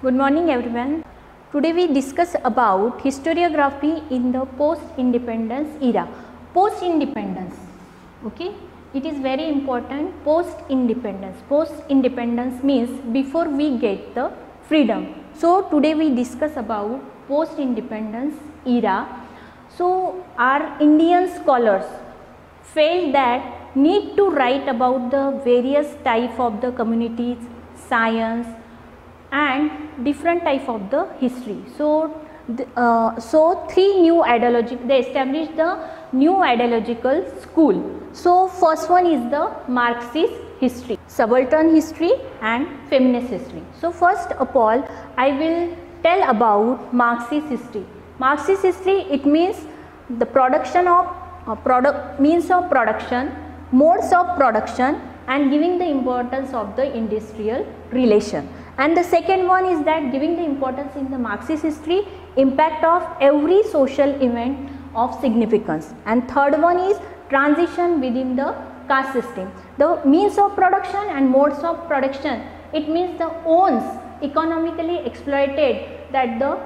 Good morning everyone. Today we discuss about historiography in the post-independence era. Post-independence, okay, it is very important. Post-independence. Post-independence means before we get the freedom. So today we discuss about post-independence era. So our Indian scholars felt that need to write about the various type of the communities, science and different type of the history. So three new ideological, they established the new ideological school. So first one is the Marxist history, subaltern history and feminist history. So first of all I will tell about Marxist history. Marxist history, it means the production of means of production, modes of production and giving the importance of the industrial relation. And the second one is that giving the importance in the Marxist history, impact of every social event of significance. And third one is transition within the caste system. The means of production and modes of production, it means the owns economically exploited that the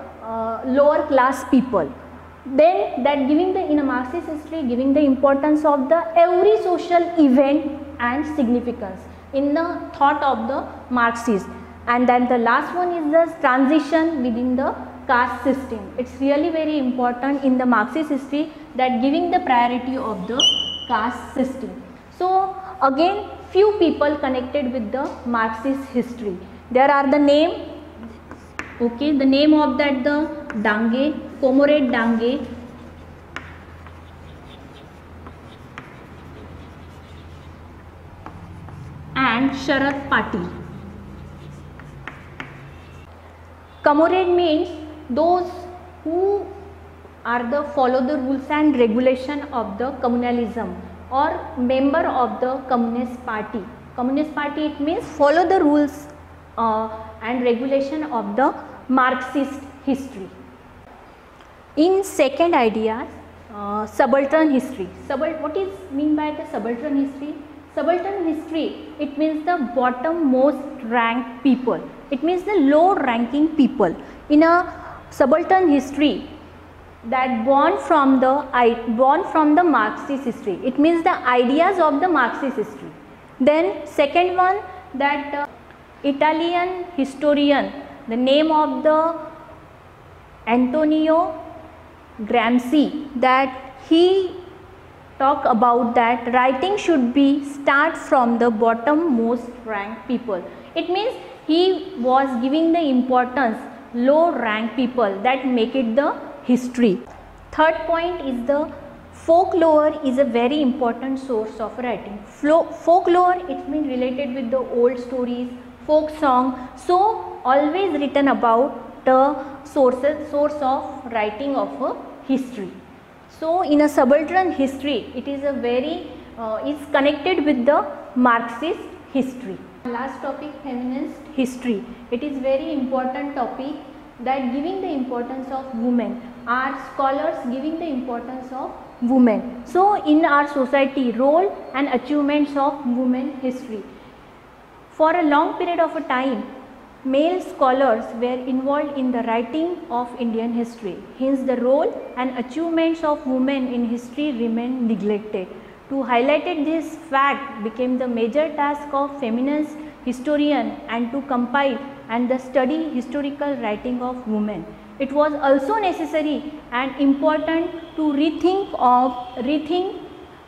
lower class people. Then that giving the in a Marxist history, giving the importance of the every social event and significance in the thought of the Marxist. And then the last one is the transition within the caste system. It's really very important in the Marxist history that giving the priority of the caste system. So again few people connected with the Marxist history. There are the name, okay, the name of that the Dange, Comrade Dange, and Sharad Patil. Comrade means those who are the follow the rules and regulation of the communalism or member of the Communist Party. Communist Party, it means follow the rules and regulation of the Marxist history. In second idea, subaltern history. What is mean by the subaltern history? Subaltern history, it means the bottom most ranked people. It means the low ranking people. In a subaltern history that born from the Marxist history. It means the ideas of the Marxist history. Then second one, that Italian historian, the name of the Antonio Gramsci, that he talk about that writing should be start from the bottom most ranked people. It means he was giving the importance low rank people that make it the history. Third point is the folklore is a very important source of writing. Folklore, it means related with the old stories, folk song, so always written about the source of writing of a history. So in a subaltern history, it is a very is connected with the Marxist history. Last topic, feminist history. It is very important topic that giving the importance of women. Our scholars giving the importance of women. So in our society, role and achievements of women history. For a long period of a time, male scholars were involved in the writing of Indian history. Hence the role and achievements of women in history remained neglected. To highlight this fact became the major task of feminist historian and to compile and the study historical writing of women. It was also necessary and important to rethink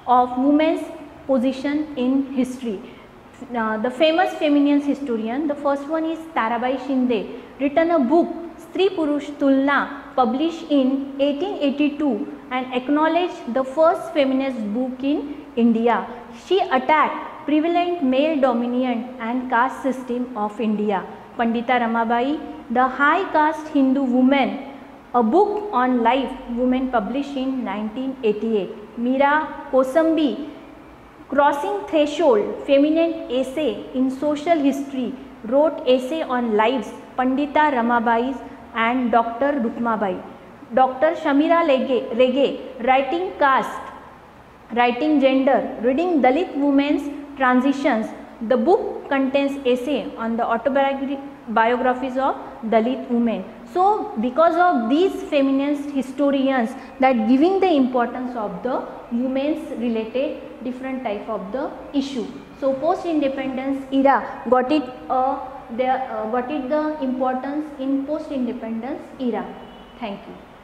of women's position in history. The famous feminist historian, the first one is Tarabai Shinde, written a book Stri Purush Tulna, published in 1882 and acknowledged the first feminist book in India. She attacked prevalent male dominion and caste system of India. Pandita Ramabai, The High Caste Hindu Woman, a book on life women, published in 1988. Meera Kosambi, Crossing Threshold, feminine essay in social history, wrote essay on lives Pandita Ramabai and Dr. Rukmabai. Dr. Shamira Rege, writing caste, writing gender, reading Dalit women's transitions, The book contains essay on the autobiographies of Dalit women. So because of these feminist historians that giving the importance of the women's related different type of the issue. So post independence era got it the importance in post independence era. Thank you.